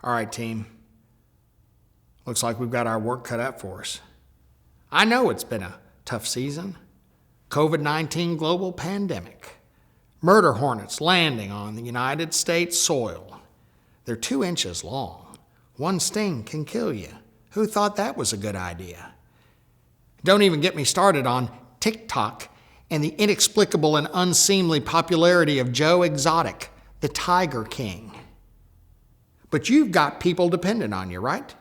All right, team. Looks like we've got our work cut out for us. I know it's been a tough season. COVID-19 global pandemic. Murder hornets landing on the United States soil. They're 2 inches long. One sting can kill you. Who thought that was a good idea? Don't even get me started on TikTok and the inexplicable and unseemly popularity of Joe Exotic, the Tiger King. But you've got people dependent on you, right?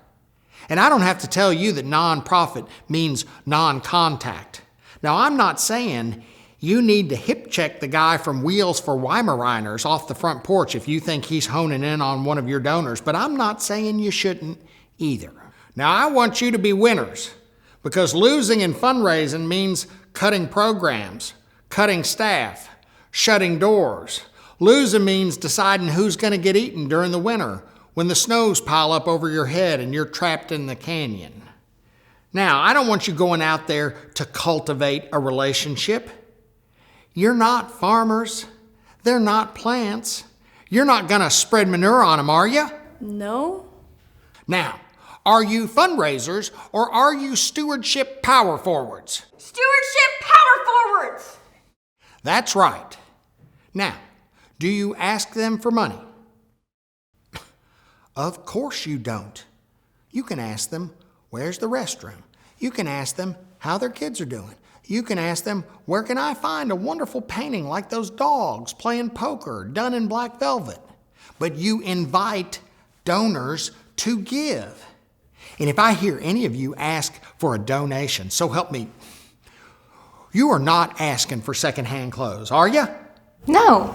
And I don't have to tell you that nonprofit means non-contact. Now, I'm not saying you need to hip check the guy from Wheels for Weimaraners off the front porch if you think he's honing in on one of your donors, but I'm not saying you shouldn't either. Now, I want you to be winners, because losing in fundraising means cutting programs, cutting staff, shutting doors. Losing means deciding who's going to get eaten during the winter when the snows pile up over your head and you're trapped in the canyon. Now, I don't want you going out there to cultivate a relationship. You're not farmers. They're not plants. You're not going to spread manure on them, are you? No. Now, are you fundraisers or are you stewardship power forwards? Stewardship power forwards! That's right. Now, do you ask them for money? Of course you don't. You can ask them, where's the restroom? You can ask them how their kids are doing. You can ask them, where can I find a wonderful painting like those dogs playing poker done in black velvet? But you invite donors to give. And if I hear any of you ask for a donation, so help me, you are not asking for secondhand clothes, are you? No.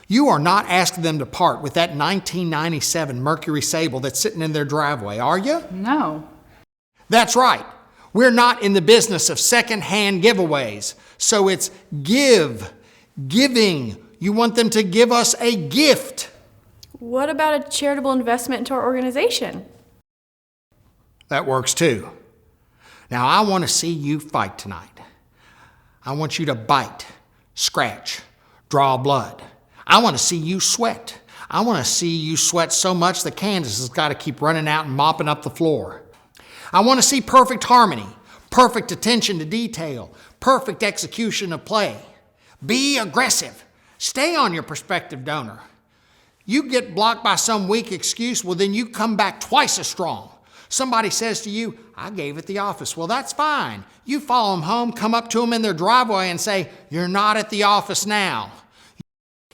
You are not asking them to part with that 1997 Mercury Sable that's sitting in their driveway, are you? No. That's right. We're not in the business of secondhand giveaways. So it's giving. You want them to give us a gift. What about a charitable investment into our organization? That works too. Now, I want to see you fight tonight. I want you to bite, scratch, draw blood. I want to see you sweat. I want to see you sweat so much that Candace has got to keep running out and mopping up the floor. I want to see perfect harmony, perfect attention to detail, perfect execution of play. Be aggressive. Stay on your prospective donor. You get blocked by some weak excuse, well, then you come back twice as strong. Somebody says to you, I gave at the office. Well, that's fine. You follow them home, come up to them in their driveway and say, you're not at the office now.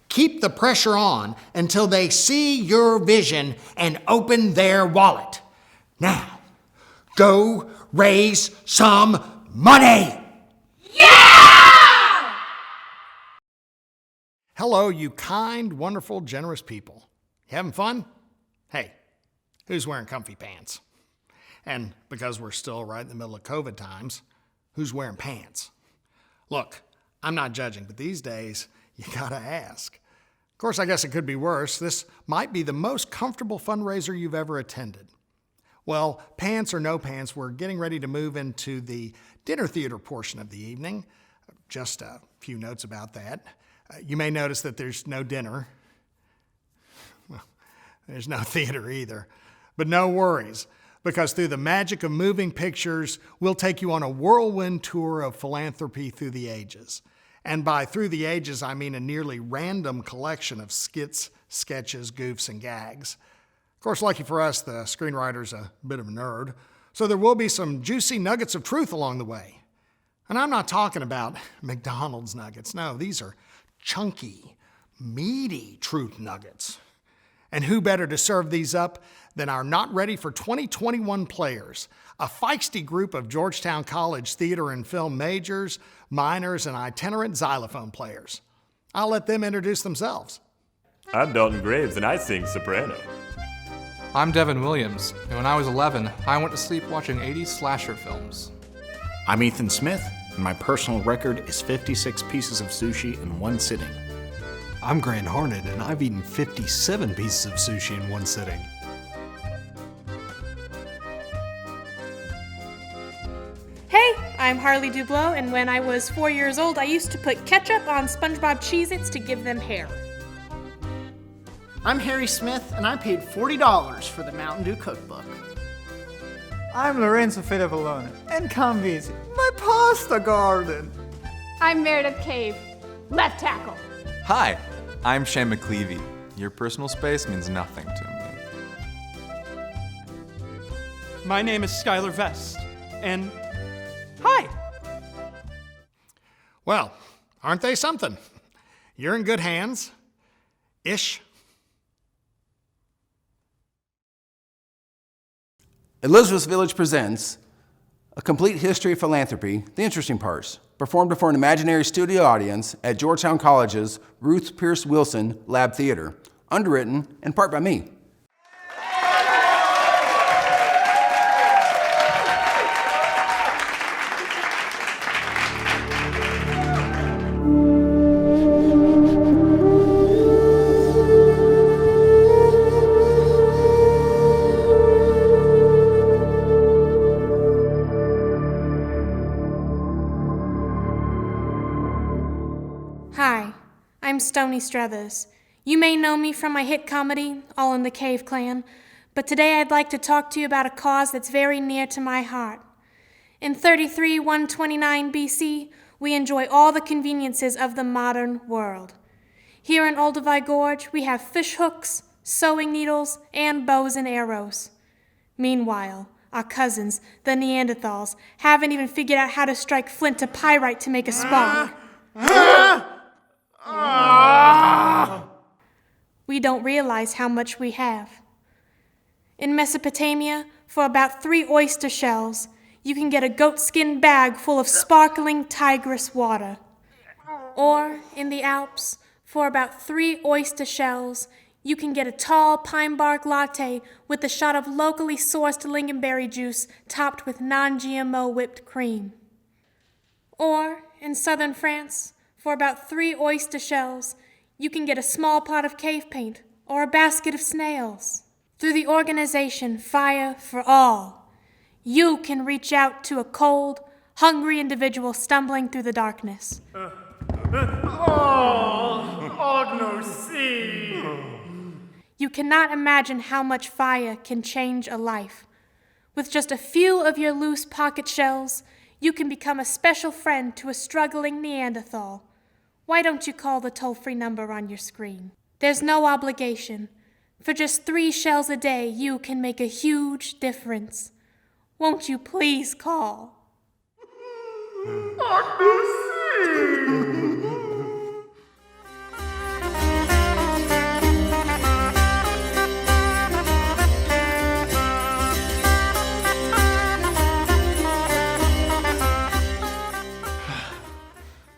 Keep the pressure on until they see your vision and open their wallet. Now, go raise some money. Yeah! Hello, you kind, wonderful, generous people. You having fun? Hey, who's wearing comfy pants? And because we're still right in the middle of COVID times, who's wearing pants? Look, I'm not judging, but these days, you gotta ask. Of course, I guess it could be worse. This might be the most comfortable fundraiser you've ever attended. Well, pants or no pants, we're getting ready to move into the dinner theater portion of the evening. Just a few notes about that. You may notice that there's no dinner. Well, there's no theater either. But no worries, because through the magic of moving pictures, we'll take you on a whirlwind tour of philanthropy through the ages. And by through the ages, I mean a nearly random collection of skits, sketches, goofs, and gags. Of course, lucky for us, the screenwriter's a bit of a nerd, so there will be some juicy nuggets of truth along the way. And I'm not talking about McDonald's nuggets. No, these are chunky, meaty truth nuggets. And who better to serve these up than our Not Ready for 2021 players, a feisty group of Georgetown College theater and film majors, minors, and itinerant xylophone players. I'll let them introduce themselves. I'm Dalton Graves, and I sing soprano. I'm Devin Williams, and when I was 11, I went to sleep watching 80s slasher films. I'm Ethan Smith, and my personal record is 56 pieces of sushi in one sitting. I'm Grant Harnett, and I've eaten 57 pieces of sushi in one sitting. Hey, I'm Harley Dublow, and when I was 4 years old, I used to put ketchup on SpongeBob Cheez-Its to give them hair. I'm Harry Smith, and I paid $40 for the Mountain Dew cookbook. I'm Lorenzo Federvolone, and come visit my pasta garden. I'm Meredith Cave, left tackle. Hi, I'm Shane McLeavy. Your personal space means nothing to me. My name is Skylar Vest, and hi. Well, aren't they something? You're in good hands. Ish. Elizabeth Village presents A Complete History of Philanthropy, The Interesting Parts, performed before an imaginary studio audience at Georgetown College's Ruth Pierce Wilson Lab Theater, underwritten in part by me. Hi, I'm Stony Struthers. You may know me from my hit comedy, All in the Cave Clan, but today I'd like to talk to you about a cause that's very near to my heart. In 129 BC, we enjoy all the conveniences of the modern world. Here in Olduvai Gorge, we have fish hooks, sewing needles, and bows and arrows. Meanwhile, our cousins, the Neanderthals, haven't even figured out how to strike flint to pyrite to make a spark. We don't realize how much we have. In Mesopotamia, for about 3 oyster shells, you can get a goatskin bag full of sparkling Tigris water. Or, in the Alps, for about 3 oyster shells, you can get a tall pine bark latte with a shot of locally sourced lingonberry juice topped with non-GMO whipped cream. Or, in southern France, for about 3 oyster shells, you can get a small pot of cave paint or a basket of snails. Through the organization Fire for All, you can reach out to a cold, hungry individual stumbling through the darkness. You cannot imagine how much fire can change a life. With just a few of your loose pocket shells, you can become a special friend to a struggling Neanderthal. Why don't you call the toll-free number on your screen? There's no obligation. For just 3 shells a day, you can make a huge difference. Won't you please call?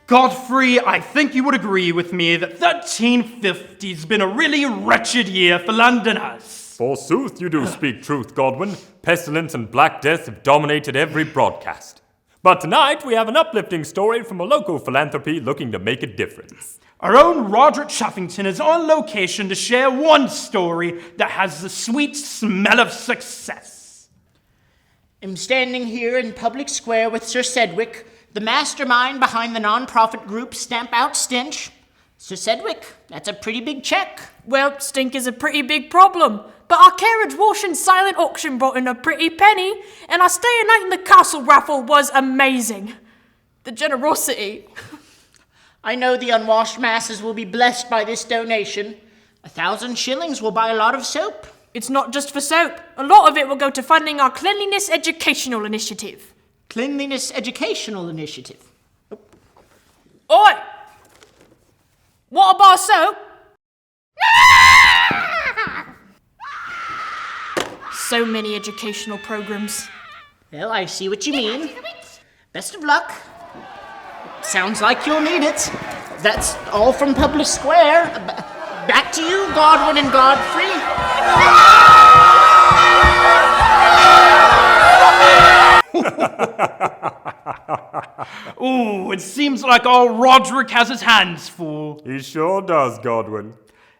Godfrey, I think you would agree with me that 1350's been a really wretched year for Londoners. Forsooth, you do speak truth, Godwin. Pestilence and Black Death have dominated every broadcast. But tonight, we have an uplifting story from a local philanthropy looking to make a difference. Our own Roderick Chuffington is on location to share one story that has the sweet smell of success. I'm standing here in public square with Sir Sedgwick, the mastermind behind the non-profit group Stamp Out Stench. Sir Sedgwick, that's a pretty big check. Well, stink is a pretty big problem, but our carriage wash and silent auction brought in a pretty penny, and our stay a night in the castle raffle was amazing. The generosity. I know the unwashed masses will be blessed by this donation. 1,000 shillings will buy a lot of soap. It's not just for soap. A lot of it will go to funding our cleanliness educational initiative. Cleanliness Educational Initiative. Oi! What about soap? So many educational programs. Well, I see what you mean. Best of luck. Sounds like you'll need it. That's all from Public Square. Back to you, Godwin and Godfrey. Ooh, it seems like all Roderick has his hands full. He sure does, Godwin.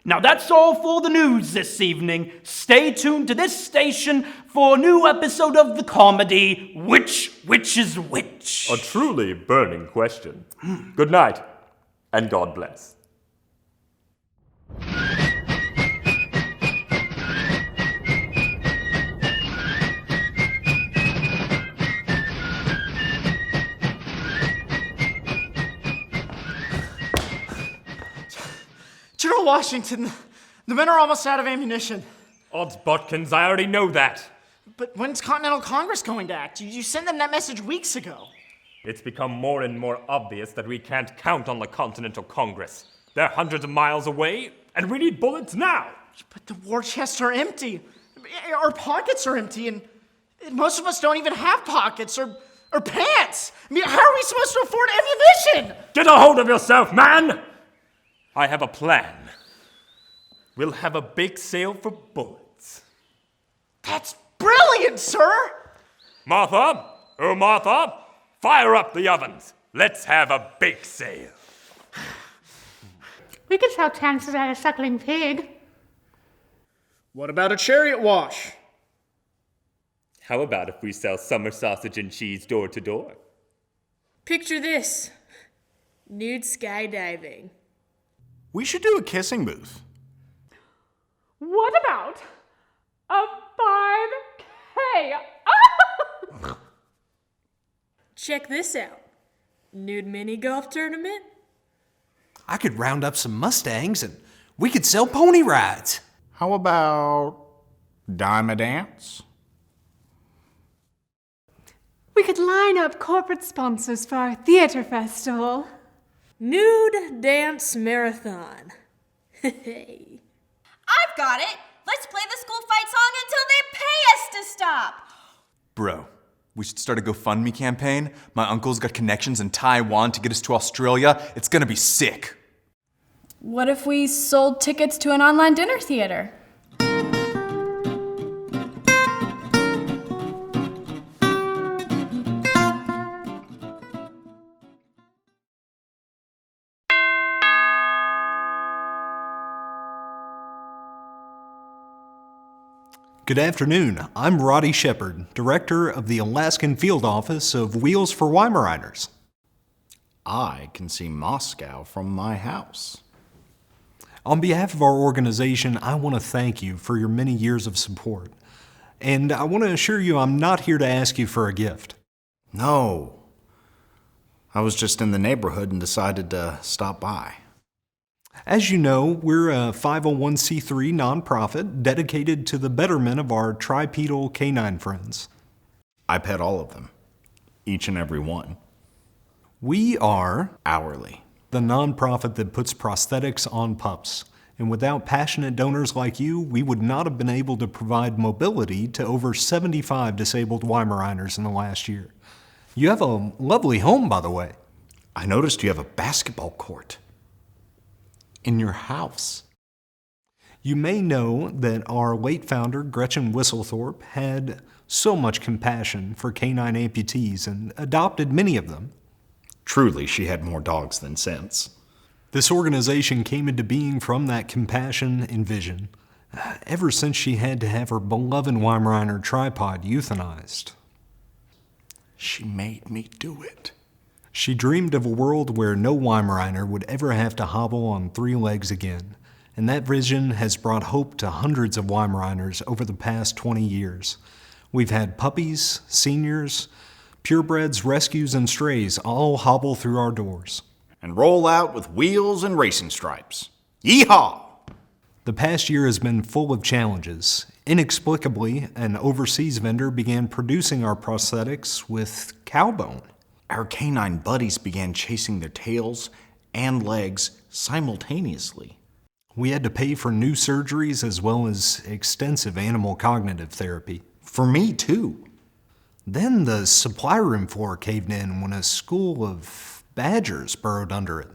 Now that's all for the news this evening. Stay tuned to this station for a new episode of the comedy, Which is Which? A truly burning question. Good night, and God bless. Washington. The men are almost out of ammunition. Odds Botkins, I already know that. But when's Continental Congress going to act? You sent them that message weeks ago. It's become more and more obvious that we can't count on the Continental Congress. They're hundreds of miles away, and we need bullets now. But the war chests are empty. Our pockets are empty, and most of us don't even have pockets or pants. I mean, how are we supposed to afford ammunition? Get a hold of yourself, man! I have a plan. We'll have a bake sale for bullets. That's brilliant, sir! Martha! Oh, Martha! Fire up the ovens. Let's have a bake sale. We could sell chances at a suckling pig. What about a chariot wash? How about if we sell summer sausage and cheese door to door? Picture this. Nude skydiving. We should do a kissing booth. What about a 5K? Check this out. Nude mini golf tournament. I could round up some Mustangs and we could sell pony rides. How about dime a dance? We could line up corporate sponsors for our theater festival. Nude dance marathon. Hey. I've got it! Let's play the school fight song until they pay us to stop! Bro, we should start a GoFundMe campaign. My uncle's got connections in Taiwan to get us to Australia. It's gonna be sick. What if we sold tickets to an online dinner theater? Good afternoon. I'm Roddy Shepard, Director of the Alaskan Field Office of Wheels for Weimaraners. I can see Moscow from my house. On behalf of our organization, I want to thank you for your many years of support. And I want to assure you I'm not here to ask you for a gift. No. I was just in the neighborhood and decided to stop by. As you know, we're a 501c3 nonprofit dedicated to the betterment of our tripedal canine friends. I pet all of them, each and every one. We are Hourly, the nonprofit that puts prosthetics on pups. And without passionate donors like you, we would not have been able to provide mobility to over 75 disabled Weimaraners in the last year. You have a lovely home, by the way. I noticed you have a basketball court. In your house. You may know that our late founder, Gretchen Whistlethorpe, had so much compassion for canine amputees and adopted many of them. Truly, she had more dogs than sense. This organization came into being from that compassion and vision, ever since she had to have her beloved Weimaraner tripod euthanized. She made me do it. She dreamed of a world where no Weimaraner would ever have to hobble on 3 legs again, and that vision has brought hope to hundreds of Weimaraners over the past 20 years. We've had puppies, seniors, purebreds, rescues, and strays all hobble through our doors. And roll out with wheels and racing stripes. Yeehaw! The past year has been full of challenges. Inexplicably, an overseas vendor began producing our prosthetics with cowbone. Our canine buddies began chasing their tails and legs simultaneously. We had to pay for new surgeries as well as extensive animal cognitive therapy. For me, too. Then the supply room floor caved in when a school of badgers burrowed under it.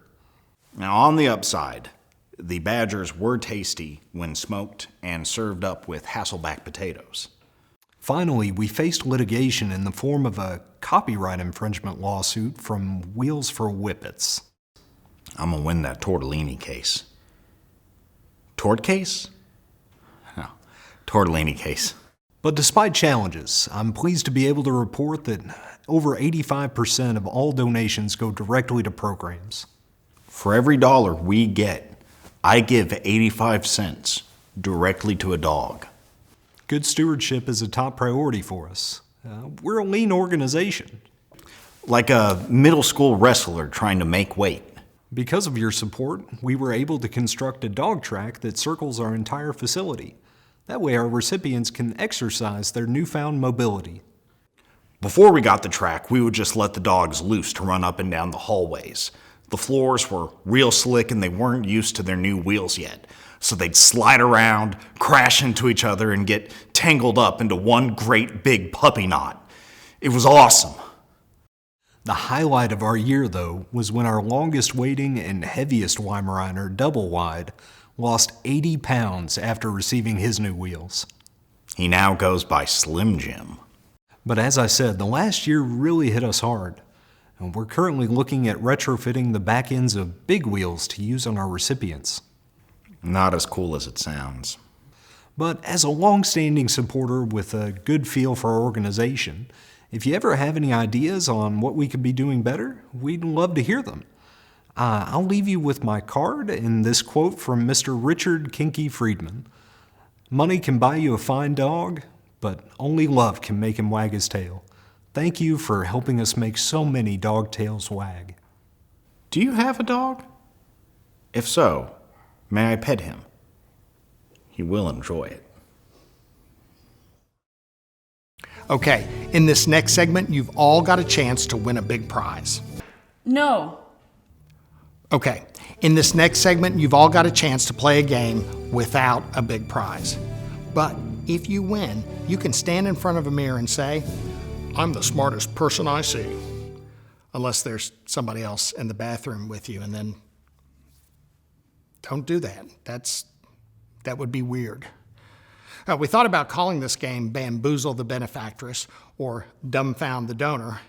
Now, on the upside, the badgers were tasty when smoked and served up with Hasselback potatoes. Finally, we faced litigation in the form of a copyright infringement lawsuit from Wheels for Whippets. I'm gonna win that tortellini case. Tort case? No, tortellini case. But despite challenges, I'm pleased to be able to report that over 85% of all donations go directly to programs. For every dollar we get, I give 85 cents directly to a dog. Good stewardship is a top priority for us. We're a lean organization. Like a middle school wrestler trying to make weight. Because of your support, we were able to construct a dog track that circles our entire facility. That way our recipients can exercise their newfound mobility. Before we got the track, we would just let the dogs loose to run up and down the hallways. The floors were real slick and they weren't used to their new wheels yet, so they'd slide around, crash into each other, and get tangled up into one great big puppy knot. It was awesome. The highlight of our year, though, was when our longest waiting and heaviest Weimaraner, Double Wide, lost 80 pounds after receiving his new wheels. He now goes by Slim Jim. But as I said, the last year really hit us hard. And we're currently looking at retrofitting the back ends of big wheels to use on our recipients. Not as cool as it sounds. But as a long-standing supporter with a good feel for our organization, if you ever have any ideas on what we could be doing better, we'd love to hear them. I'll leave you with my card and this quote from Mr. Richard Kinky Friedman. Money can buy you a fine dog, but only love can make him wag his tail. Thank you for helping us make so many dog tails wag. Do you have a dog? If so, may I pet him? He will enjoy it. Okay, in this next segment, you've all got a chance to win a big prize. No. Okay, in this next segment, you've all got a chance to play a game without a big prize. But if you win, you can stand in front of a mirror and say, "I'm the smartest person I see." Unless there's somebody else in the bathroom with you, and then don't do that. That would be weird. We thought about calling this game Bamboozle the Benefactress or Dumbfound the Donor,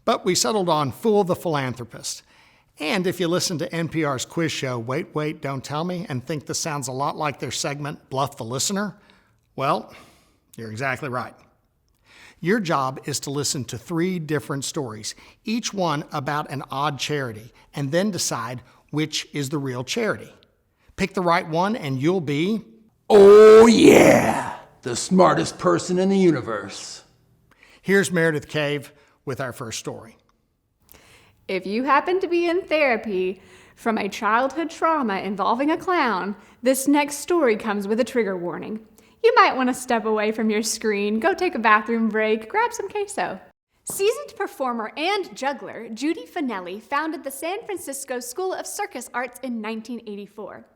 but we settled on Fool the Philanthropist. And if you listen to NPR's quiz show, Wait, Wait, Don't Tell Me, and think this sounds a lot like their segment, Bluff the Listener, well, you're exactly right. Your job is to listen to 3 different stories, each one about an odd charity, and then decide which is the real charity. Pick the right one and you'll be... Oh yeah! The smartest person in the universe. Here's Meredith Cave with our first story. If you happen to be in therapy from a childhood trauma involving a clown, this next story comes with a trigger warning. You might want to step away from your screen, go take a bathroom break, grab some queso. Seasoned performer and juggler Judy Finelli founded the San Francisco School of Circus Arts in 1984.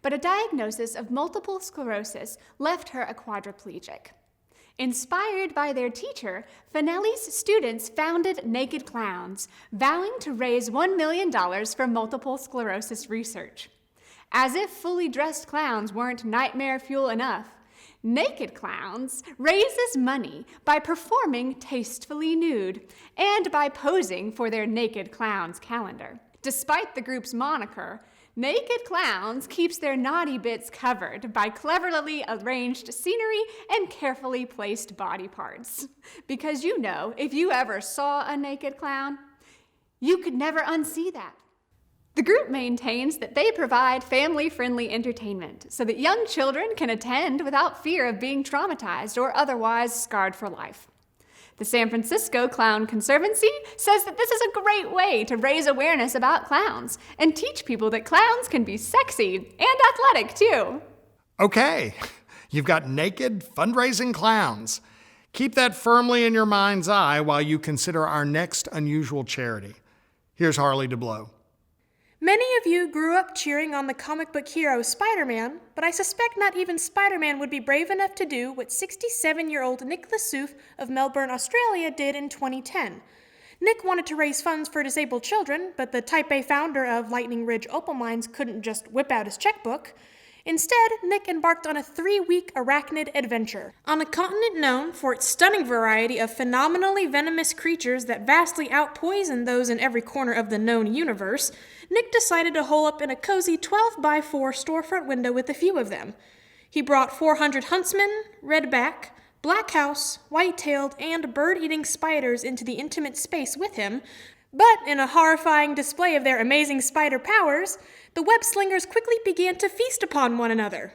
But a diagnosis of multiple sclerosis left her a quadriplegic. Inspired by their teacher, Finelli's students founded Naked Clowns, vowing to raise $1 million for multiple sclerosis research. As if fully dressed clowns weren't nightmare fuel enough, Naked Clowns raises money by performing tastefully nude and by posing for their Naked Clowns calendar. Despite the group's moniker, Naked Clowns keeps their naughty bits covered by cleverly arranged scenery and carefully placed body parts. Because you know, if you ever saw a naked clown, you could never unsee that. The group maintains that they provide family-friendly entertainment so that young children can attend without fear of being traumatized or otherwise scarred for life. The San Francisco Clown Conservancy says that this is a great way to raise awareness about clowns and teach people that clowns can be sexy and athletic too. Okay, you've got naked fundraising clowns. Keep that firmly in your mind's eye while you consider our next unusual charity. Here's Harley DeBlow. Many of you grew up cheering on the comic book hero Spider-Man, but I suspect not even Spider-Man would be brave enough to do what 67-year-old Nick Lassouf of Melbourne, Australia did in 2010. Nick wanted to raise funds for disabled children, but the Type A founder of Lightning Ridge Opal Mines couldn't just whip out his checkbook. Instead, Nick embarked on a 3-week arachnid adventure. On a continent known for its stunning variety of phenomenally venomous creatures that vastly outpoison those in every corner of the known universe, Nick decided to hole up in a cozy 12x4 storefront window with a few of them. He brought 400 huntsmen, redback, black house, white-tailed, and bird-eating spiders into the intimate space with him, but in a horrifying display of their amazing spider powers, the web-slingers quickly began to feast upon one another.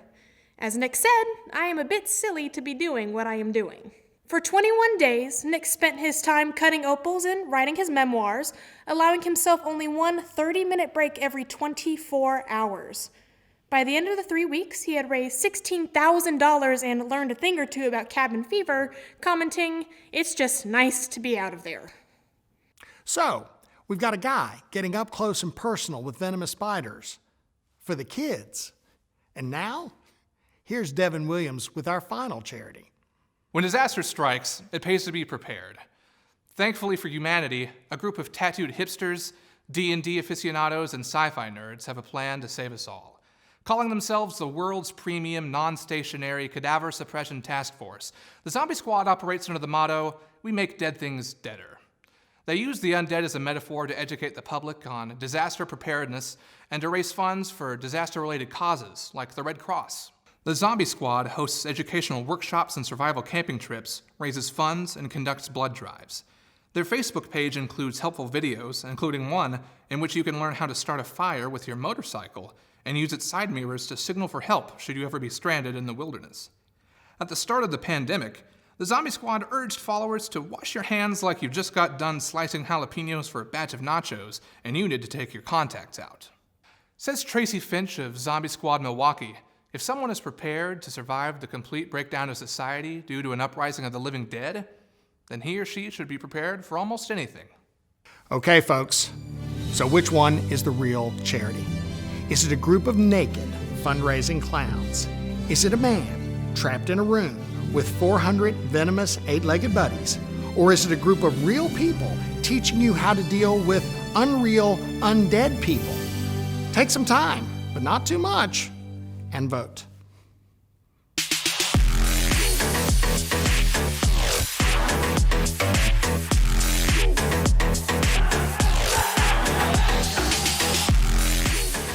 As Nick said, I am a bit silly to be doing what I am doing. For 21 days, Nick spent his time cutting opals and writing his memoirs, allowing himself only one 30-minute break every 24 hours. By the end of the 3 weeks, he had raised $16,000 and learned a thing or two about cabin fever, commenting, "It's just nice to be out of there." So, we've got a guy getting up close and personal with venomous spiders for the kids. And now, here's Devin Williams with our final charity. When disaster strikes, it pays to be prepared. Thankfully for humanity, a group of tattooed hipsters, D&D aficionados, and sci-fi nerds have a plan to save us all. Calling themselves the world's premium non-stationary cadaver suppression task force, the Zombie Squad operates under the motto, "We make dead things deader." They use the undead as a metaphor to educate the public on disaster preparedness and to raise funds for disaster-related causes like the Red Cross. The Zombie Squad hosts educational workshops and survival camping trips, raises funds, and conducts blood drives. Their Facebook page includes helpful videos, including one in which you can learn how to start a fire with your motorcycle and use its side mirrors to signal for help should you ever be stranded in the wilderness. At the start of the pandemic, the Zombie Squad urged followers to wash your hands like you've just got done slicing jalapenos for a batch of nachos and you need to take your contacts out. Says Tracy Finch of Zombie Squad Milwaukee, if someone is prepared to survive the complete breakdown of society due to an uprising of the living dead, then he or she should be prepared for almost anything. Okay, folks, so which one is the real charity? Is it a group of naked fundraising clowns? Is it a man trapped in a room with 400 venomous 8-legged buddies? Or is it a group of real people teaching you how to deal with unreal undead people? Take some time, but not too much, and vote.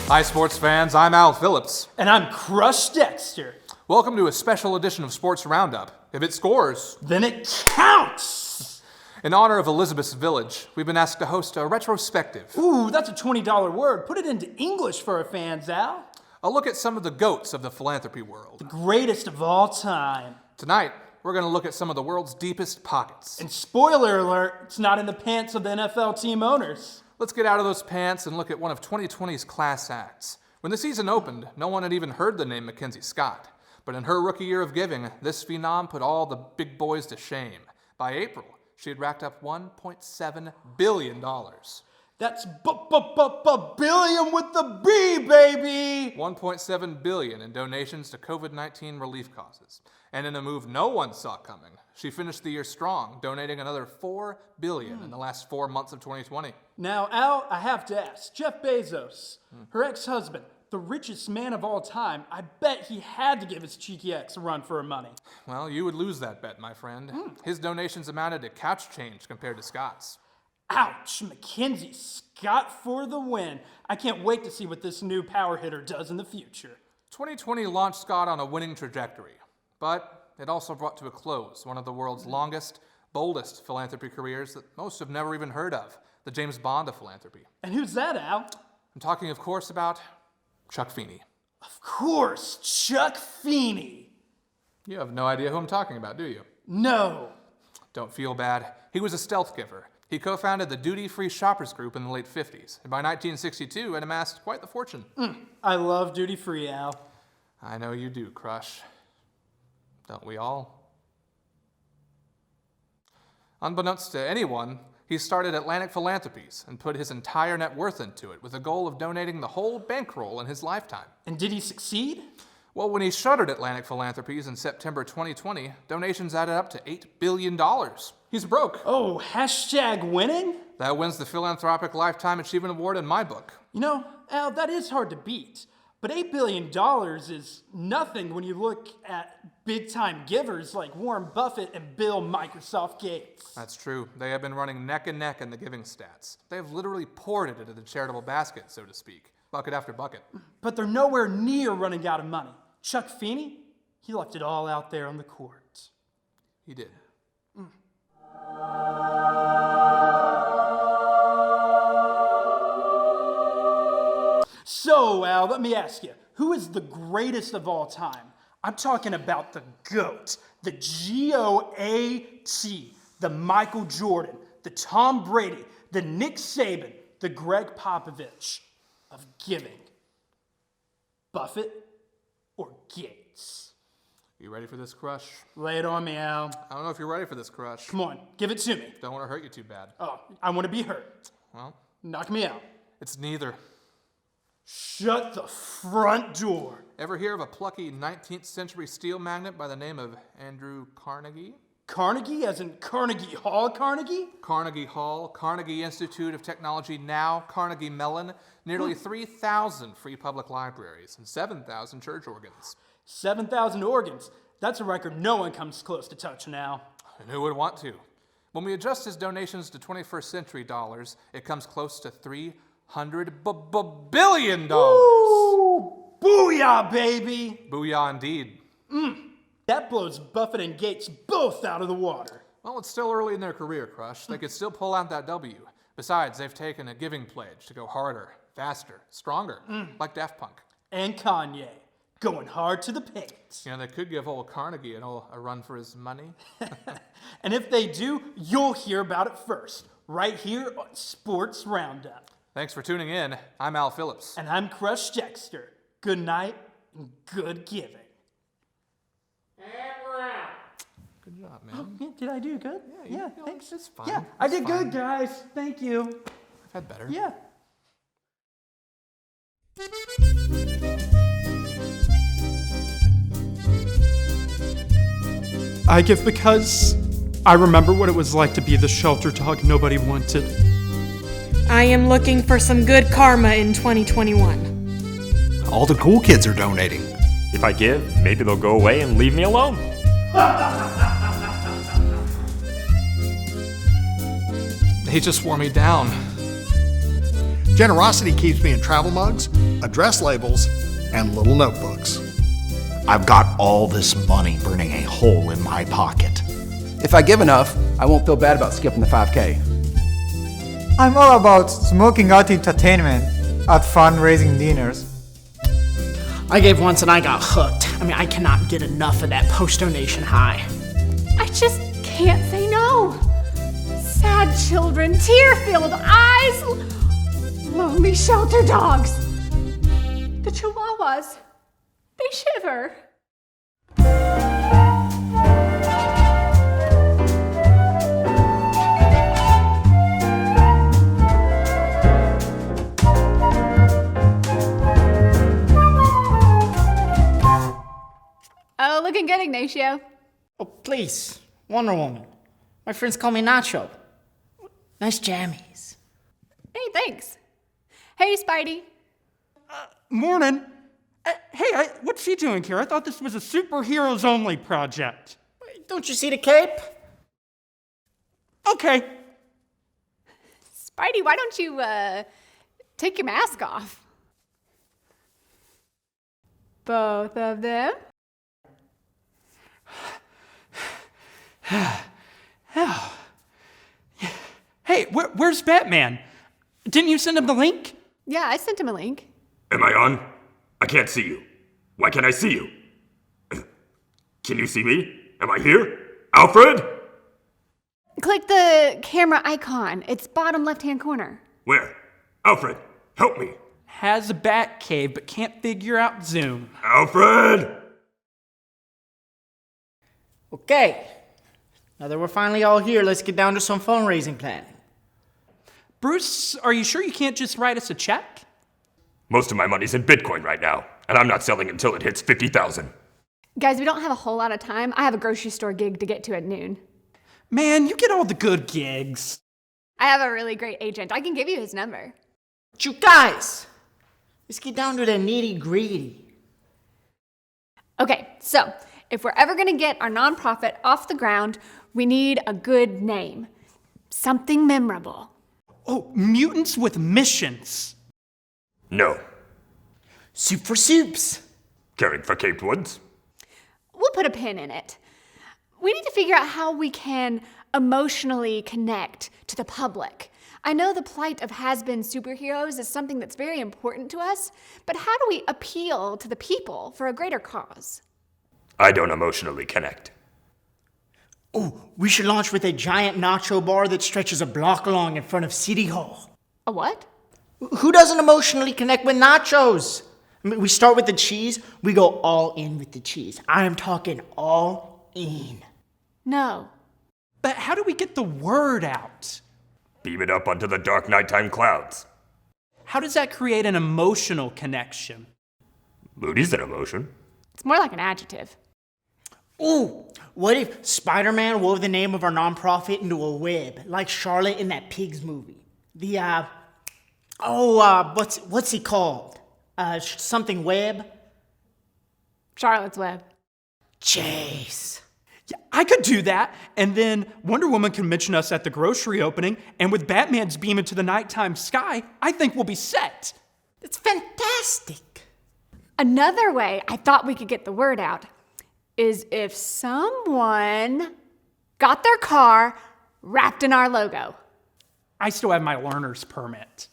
Hi, sports fans. I'm Al Phillips. And I'm Crush Dexter. Welcome to a special edition of Sports Roundup. If it scores, then it counts! In honor of Elizabeth's Village, we've been asked to host a retrospective. Ooh, that's a $20 word. Put it into English for our fans, Al. A look at some of the goats of the philanthropy world. The greatest of all time. Tonight, we're going to look at some of the world's deepest pockets. And spoiler alert, it's not in the pants of the NFL team owners. Let's get out of those pants and look at one of 2020's class acts. When the season opened, no one had even heard the name Mackenzie Scott. But in her rookie year of giving, this phenom put all the big boys to shame. By April, she had racked up $1.7 billion. That's billion with the B, baby! $1.7 billion in donations to COVID-19 relief causes. And in a move no one saw coming, she finished the year strong, donating another $4 billion in the last 4 months of 2020. Now, Al, I have to ask, Jeff Bezos, her ex-husband, the richest man of all time, I bet he had to give his cheeky ex a run for her money. Well, you would lose that bet, my friend. His donations amounted to couch change compared to Scott's. Ouch, Mackenzie Scott for the win. I can't wait to see what this new power hitter does in the future. 2020 launched Scott on a winning trajectory, but it also brought to a close one of the world's longest, boldest philanthropy careers that most have never even heard of, the James Bond of philanthropy. And who's that, Al? I'm talking, of course, about Chuck Feeney. Of course, Chuck Feeney. You have no idea who I'm talking about, do you? No. Don't feel bad. He was a stealth giver. He co-founded the Duty-Free Shoppers Group in the late 50s, and by 1962 had amassed quite the fortune. I love duty-free, Al. I know you do, Crush. Don't we all? Unbeknownst to anyone, he started Atlantic Philanthropies and put his entire net worth into it with the goal of donating the whole bankroll in his lifetime. And did he succeed? Well, when he shuttered Atlantic Philanthropies in September 2020, donations added up to $8 billion. He's broke. Oh, hashtag winning? That wins the Philanthropic Lifetime Achievement Award in my book. You know, Al, that is hard to beat. But $8 billion is nothing when you look at big-time givers like Warren Buffett and Bill Microsoft Gates. That's true. They have been running neck and neck in the giving stats. They have literally poured it into the charitable basket, so to speak, bucket after bucket. But they're nowhere near running out of money. Chuck Feeney, he left it all out there on the court. He did. So, Al, let me ask you, who is the greatest of all time? I'm talking about the GOAT, the G-O-A-T, the Michael Jordan, the Tom Brady, the Nick Saban, the Greg Popovich of giving. Buffett or Gates? You ready for this, Crush? Lay it on me, Al. I don't know if you're ready for this, Crush. Come on, give it to me. Don't want to hurt you too bad. Oh, I want to be hurt. Well, knock me out. It's neither. Shut the front door. Ever hear of a plucky 19th century steel magnate by the name of Andrew Carnegie? Carnegie, as in Carnegie Hall Carnegie? Carnegie Hall, Carnegie Institute of Technology now, Carnegie Mellon, nearly 3,000 free public libraries, and 7,000 church organs. 7,000 organs. That's a record no one comes close to touching now. And who would want to? When we adjust his donations to 21st century dollars, it comes close to $300 billion. Ooh, booyah, baby! Booyah indeed. That blows Buffett and Gates both out of the water. Well, it's still early in their career, Crush. They could still pull out that W. Besides, they've taken a giving pledge to go harder, faster, stronger, like Daft Punk. And Kanye, going hard to the paint. You know, they could give old Carnegie a run for his money. And if they do, you'll hear about it first, right here on Sports Roundup. Thanks for tuning in. I'm Al Phillips. And I'm Crush Dexter. Good night and good giving. Good job, man. Oh, yeah, did I do good? Yeah, thanks. It's fine. Yeah, I did good, guys. Thank you. I've had better. Yeah. I give because I remember what it was like to be the shelter dog nobody wanted. I am looking for some good karma in 2021. All the cool kids are donating. If I give, maybe they'll go away and leave me alone. They just wore me down. Generosity keeps me in travel mugs, address labels, and little notebooks. I've got all this money burning a hole in my pocket. If I give enough, I won't feel bad about skipping the 5K. I'm all about smoking out entertainment at fundraising dinners. I gave once and I got hooked. I mean, I cannot get enough of that post-donation high. I just can't say no. Sad children, tear-filled eyes, lonely shelter dogs. The chihuahuas, they shiver. Oh, looking good, Ignacio. Oh, please. Wonder Woman. My friends call me Nacho. Nice jammies. Hey, thanks. Hey, Spidey. Morning. Hey, what's she doing here? I thought this was a superheroes only project. Don't you see the cape? Okay. Spidey, why don't you, take your mask off? Both of them? Hey, where's Batman? Didn't you send him the link? Yeah, I sent him a link. Am I on? I can't see you. Why can't I see you? Can you see me? Am I here? Alfred? Click the camera icon. It's bottom left-hand corner. Where? Alfred, help me. Has a bat cave, but can't figure out Zoom. Alfred! Okay. Now that we're finally all here, let's get down to some fundraising planning. Bruce, are you sure you can't just write us a check? Most of my money's in Bitcoin right now, and I'm not selling until it hits 50,000. Guys, we don't have a whole lot of time. I have a grocery store gig to get to at noon. Man, you get all the good gigs. I have a really great agent. I can give you his number. But you guys, let's get down to the nitty-gritty. Okay, so if we're ever gonna get our nonprofit off the ground, we need a good name. Something memorable. Oh, Mutants with Missions. No. Soup for Soups. Caring for Cape Woods? We'll put a pin in it. We need to figure out how we can emotionally connect to the public. I know the plight of has-been superheroes is something that's very important to us, but how do we appeal to the people for a greater cause? I don't emotionally connect. Oh, we should launch with a giant nacho bar that stretches a block long in front of City Hall. A what? Who doesn't emotionally connect with nachos? I mean, we start with the cheese, we go all in with the cheese. I am talking all in. No. But how do we get the word out? Beam it up onto the dark nighttime clouds. How does that create an emotional connection? Moody's an emotion. It's more like an adjective. Ooh, what if Spider-Man wove the name of our nonprofit into a web, like Charlotte in that Pigs movie? What's he called? Something Web? Charlotte's Web. Chase. Yeah, I could do that, and then Wonder Woman can mention us at the grocery opening, and with Batman's beam into the nighttime sky, I think we'll be set. That's fantastic. Another way I thought we could get the word out is if someone got their car wrapped in our logo. I still have my learner's permit.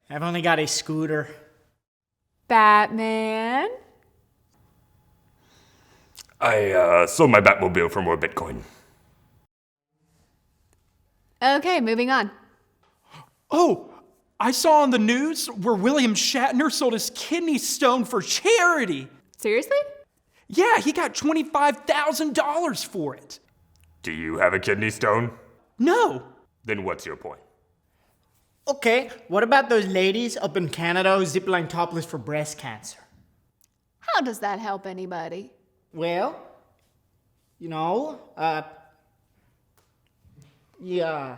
I've only got a scooter. Batman? I sold my Batmobile for more Bitcoin. Okay, moving on. Oh, I saw on the news where William Shatner sold his kidney stone for charity. Seriously? Yeah, he got $25,000 for it. Do you have a kidney stone? No. Then what's your point? Okay, what about those ladies up in Canada who zipline topless for breast cancer? How does that help anybody? Well, yeah.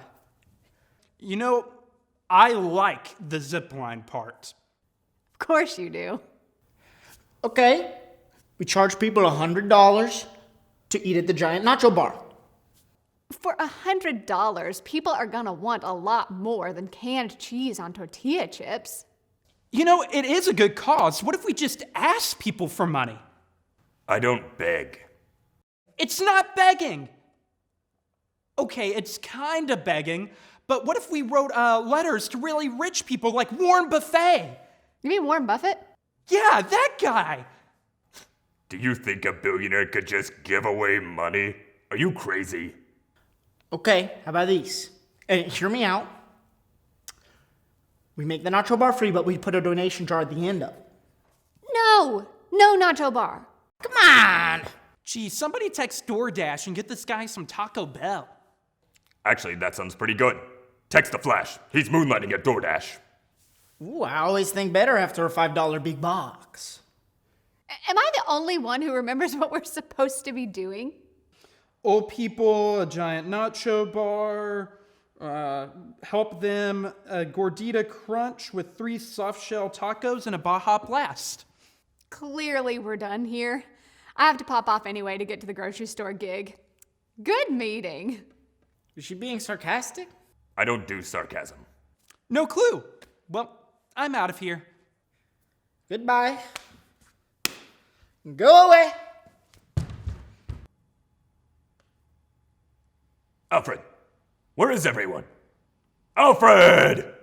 You know, I like the zipline part. Of course you do. Okay, we charge people $100 to eat at the giant nacho bar. For $100, people are gonna want a lot more than canned cheese on tortilla chips. You know, it is a good cause. What if we just ask people for money? I don't beg. It's not begging. Okay, it's kind of begging, but what if we wrote letters to really rich people like Warren Buffett? You mean Warren Buffett? Yeah, that guy. Do you think a billionaire could just give away money? Are you crazy? Okay, how about these? Hear me out. We make the nacho bar free, but we put a donation jar at the end of it. No nacho bar. Come on! Gee, somebody text DoorDash and get this guy some Taco Bell. Actually, that sounds pretty good. Text the Flash. He's moonlighting at DoorDash. Ooh, I always think better after a $5 big box. Am I the only one who remembers what we're supposed to be doing? Old people, a giant nacho bar, help them a gordita crunch with 3 soft-shell tacos and a Baja Blast. Clearly we're done here. I have to pop off anyway to get to the grocery store gig. Good meeting. Is she being sarcastic? I don't do sarcasm. No clue. Well, I'm out of here. Goodbye. Go away. Alfred, where is everyone? Alfred!